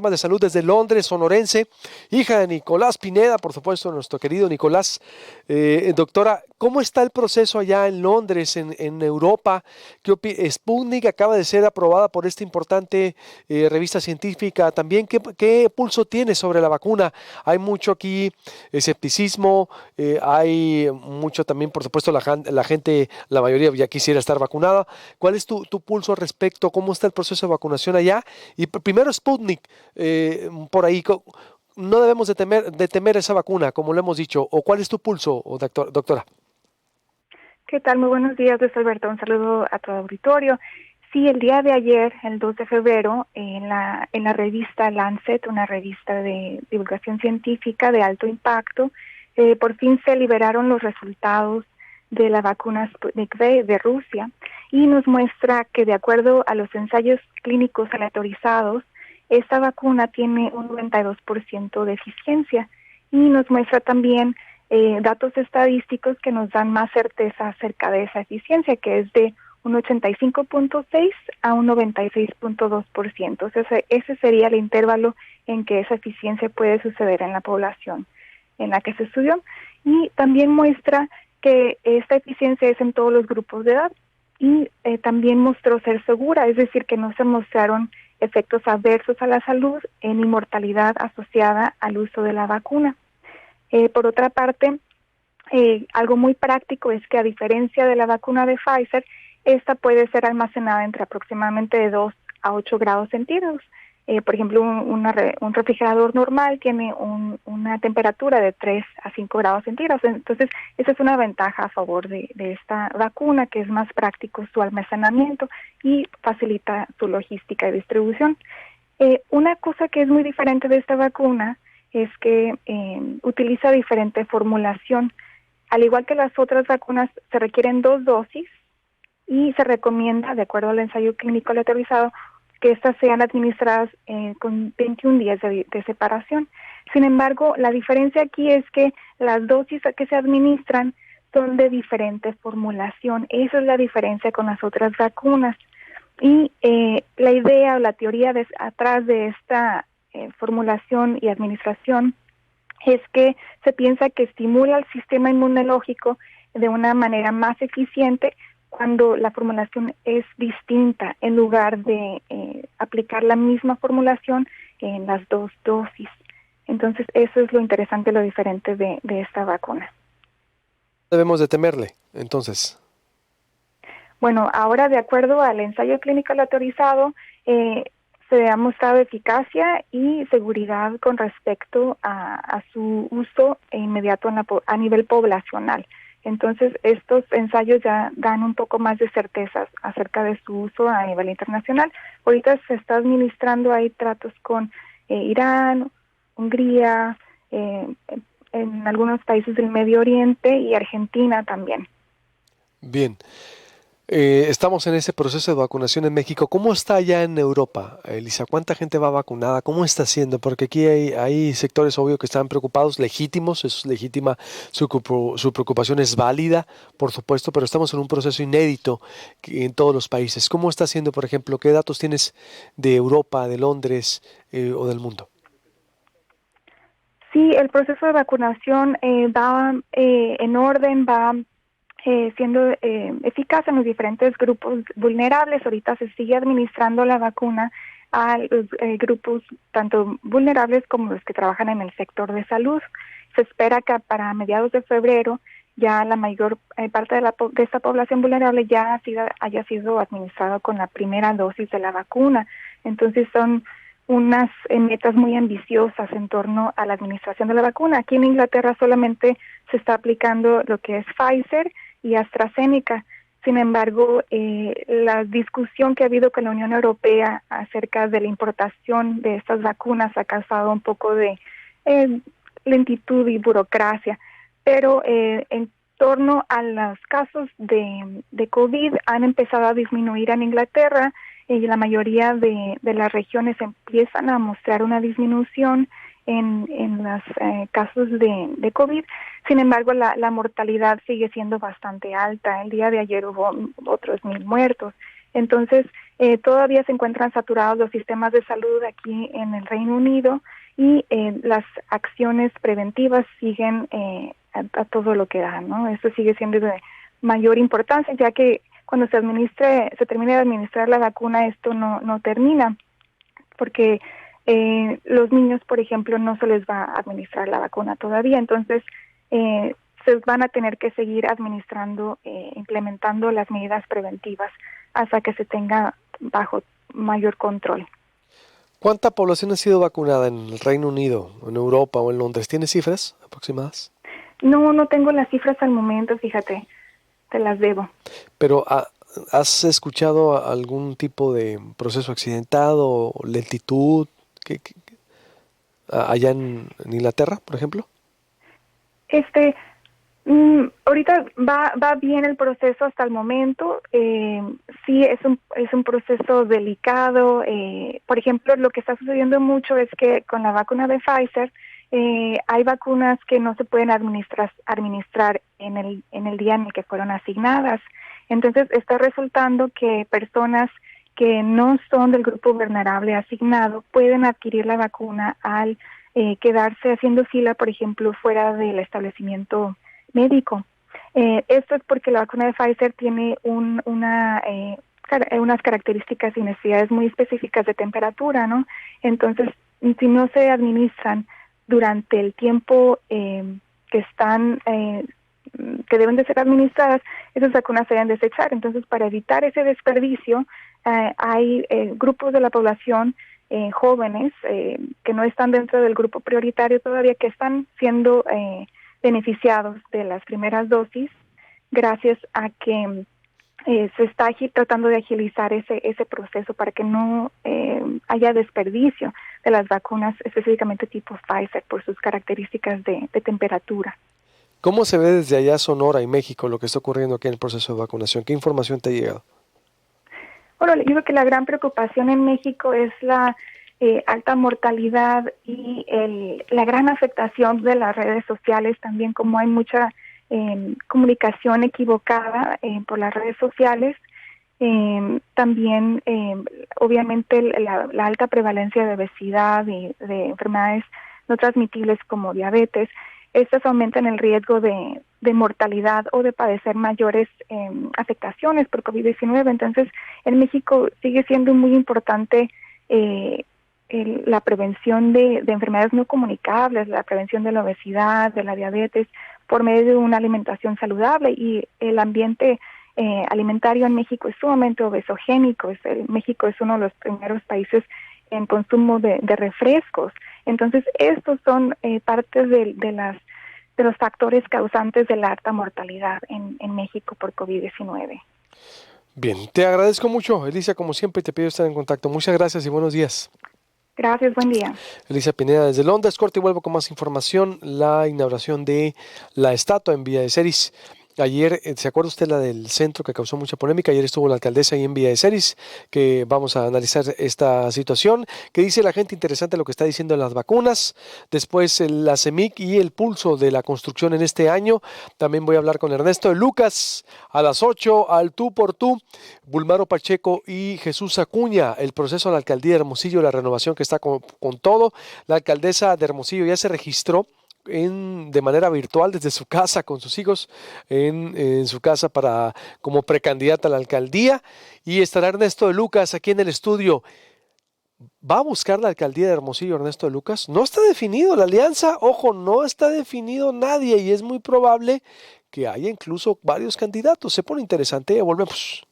de salud desde Londres, sonorense, hija de Nicolás Pineda, por supuesto, nuestro querido Nicolás. Doctora, ¿cómo está el proceso allá en Londres, en Europa? Sputnik acaba de ser aprobada por esta importante revista científica. También, ¿qué pulso tiene sobre la vacuna? Hay mucho aquí escepticismo, hay mucho también, por supuesto, la gente, la mayoría ya quisiera estar vacunada. ¿Cuál es tu pulso al respecto? ¿Cómo está el proceso de vacunación allá? Y primero Sputnik, por ahí, no debemos de temer esa vacuna, como lo hemos dicho. ¿O cuál es tu pulso, doctora? ¿Qué tal? Muy buenos días, Luis Alberto. Un saludo a todo auditorio. Sí, el día de ayer, el 2 de febrero, en la revista Lancet, una revista de divulgación científica de alto impacto, por fin se liberaron los resultados de la vacuna Sputnik V de Rusia y nos muestra que de acuerdo a los ensayos clínicos aleatorizados, esta vacuna tiene un 92% de eficiencia y nos muestra también datos estadísticos que nos dan más certeza acerca de esa eficiencia, que es de un 85.6 a un 96.2%. Ese sería el intervalo en que esa eficiencia puede suceder en la población en la que se estudió. Y también muestra que esta eficiencia es en todos los grupos de edad y también mostró ser segura, es decir, que no se mostraron efectos adversos a la salud ni mortalidad asociada al uso de la vacuna. Por otra parte, algo muy práctico es que a diferencia de la vacuna de Pfizer, esta puede ser almacenada entre aproximadamente de 2 a 8 grados centígrados. Por ejemplo, un refrigerador normal tiene una temperatura de 3 a 5 grados centígrados. Entonces, esa es una ventaja a favor de esta vacuna, que es más práctico su almacenamiento y facilita su logística y distribución. Una cosa que es muy diferente de esta vacuna es que utiliza diferente formulación. Al igual que las otras vacunas, se requieren 2 dosis y se recomienda, de acuerdo al ensayo clínico aleatorizado, que estas sean administradas con 21 días de separación. Sin embargo, la diferencia aquí es que las dosis que se administran son de diferente formulación. Esa es la diferencia con las otras vacunas. Y la idea o la teoría atrás de esta formulación y administración es que se piensa que estimula el sistema inmunológico de una manera más eficiente cuando la formulación es distinta, en lugar de aplicar la misma formulación en las 2 dosis. Entonces, eso es lo interesante, lo diferente de esta vacuna. Debemos de temerle, entonces. Bueno, ahora de acuerdo al ensayo clínico aleatorizado, se ha mostrado eficacia y seguridad con respecto a su uso inmediato a nivel poblacional. Entonces, estos ensayos ya dan un poco más de certezas acerca de su uso a nivel internacional. Ahorita se está administrando, hay tratos con Irán, Hungría, en algunos países del Medio Oriente y Argentina también. Bien. Estamos en ese proceso de vacunación en México. ¿Cómo está allá en Europa, Elisa? ¿Cuánta gente va vacunada? ¿Cómo está haciendo? Porque aquí hay sectores, obvio, que están preocupados, legítimos, es legítima, su preocupación es válida, por supuesto, pero estamos en un proceso inédito en todos los países. ¿Cómo está haciendo, por ejemplo? ¿Qué datos tienes de Europa, de Londres o del mundo? Sí, el proceso de vacunación va en orden, va siendo eficaz en los diferentes grupos vulnerables. Ahorita se sigue administrando la vacuna a los grupos tanto vulnerables como los que trabajan en el sector de salud. Se espera que para mediados de febrero ya la mayor parte de esta población vulnerable ya haya sido administrado con la primera dosis de la vacuna. Entonces son unas metas muy ambiciosas en torno a la administración de la vacuna. Aquí en Inglaterra solamente se está aplicando lo que es Pfizer y AstraZeneca. Sin embargo, la discusión que ha habido con la Unión Europea acerca de la importación de estas vacunas ha causado un poco de lentitud y burocracia. Pero en torno a los casos de COVID han empezado a disminuir en Inglaterra y la mayoría de las regiones empiezan a mostrar una disminución en los casos de COVID. Sin embargo, la mortalidad sigue siendo bastante alta. El día de ayer hubo otros 1,000 muertos. Entonces, todavía se encuentran saturados los sistemas de salud aquí en el Reino Unido y las acciones preventivas siguen a todo lo que dan, ¿no? Esto sigue siendo de mayor importancia, ya que cuando se termine de administrar la vacuna, esto no termina, porque los niños, por ejemplo, no se les va a administrar la vacuna todavía, entonces se van a tener que seguir administrando, implementando las medidas preventivas hasta que se tenga bajo mayor control. ¿Cuánta población ha sido vacunada en el Reino Unido, en Europa o en Londres? ¿Tienes cifras aproximadas? No tengo las cifras al momento, fíjate, te las debo. Pero ¿has escuchado algún tipo de proceso accidentado o lentitud allá en Inglaterra, por ejemplo? Este, ahorita va bien el proceso hasta el momento. Sí, es un proceso delicado. Por ejemplo, lo que está sucediendo mucho es que con la vacuna de Pfizer hay vacunas que no se pueden administrar en el día en el que fueron asignadas. Entonces, está resultando que personas que no son del grupo vulnerable asignado pueden adquirir la vacuna al quedarse haciendo fila, por ejemplo, fuera del establecimiento médico. Esto es porque la vacuna de Pfizer tiene unas características y necesidades muy específicas de temperatura, ¿no? Entonces, si no se administran durante el tiempo que deben de ser administradas, esas vacunas se deben desechar. Entonces, para evitar ese desperdicio, hay grupos de la población jóvenes que no están dentro del grupo prioritario todavía, que están siendo beneficiados de las primeras dosis gracias a que se está tratando de agilizar ese proceso para que no haya desperdicio de las vacunas, específicamente tipo Pfizer, por sus características de temperatura. ¿Cómo se ve desde allá Sonora y México lo que está ocurriendo aquí en el proceso de vacunación? ¿Qué información te ha llegado? Bueno, yo creo que la gran preocupación en México es la alta mortalidad y la gran afectación de las redes sociales, también como hay mucha comunicación equivocada por las redes sociales. También, obviamente, la alta prevalencia de obesidad y de enfermedades no transmitibles como diabetes. Estas aumentan el riesgo de mortalidad o de padecer mayores afectaciones por COVID-19. Entonces, en México sigue siendo muy importante la prevención de enfermedades no comunicables, la prevención de la obesidad, de la diabetes, por medio de una alimentación saludable. Y el ambiente alimentario en México es sumamente obesogénico. México es uno de los primeros países en consumo de refrescos. Entonces, estos son partes de los factores causantes de la alta mortalidad en México por COVID-19. Bien, te agradezco mucho, Elisa, como siempre, te pido estar en contacto. Muchas gracias y buenos días. Gracias, buen día. Elisa Pineda desde Londres, corte y vuelvo con más información. La inauguración de la estatua en Villa de Ceris. Ayer, ¿se acuerda usted la del centro que causó mucha polémica? Ayer estuvo la alcaldesa ahí en Villa de Ceris, que vamos a analizar esta situación. ¿Qué dice la gente? Interesante lo que está diciendo de las vacunas. Después la CEMIC y el pulso de la construcción en este año. También voy a hablar con Ernesto de Lucas a las 8 al tú por tú. Bulmaro Pacheco y Jesús Acuña. El proceso de la alcaldía de Hermosillo, la renovación que está con todo. La alcaldesa de Hermosillo ya se registró de manera virtual desde su casa con sus hijos en su casa como precandidata a la alcaldía, y estará Ernesto de Lucas aquí en el estudio. ¿Va a buscar la alcaldía de Hermosillo Ernesto de Lucas? No está definido la alianza, ojo, no está definido nadie y es muy probable que haya incluso varios candidatos. Se pone interesante, ya volvemos.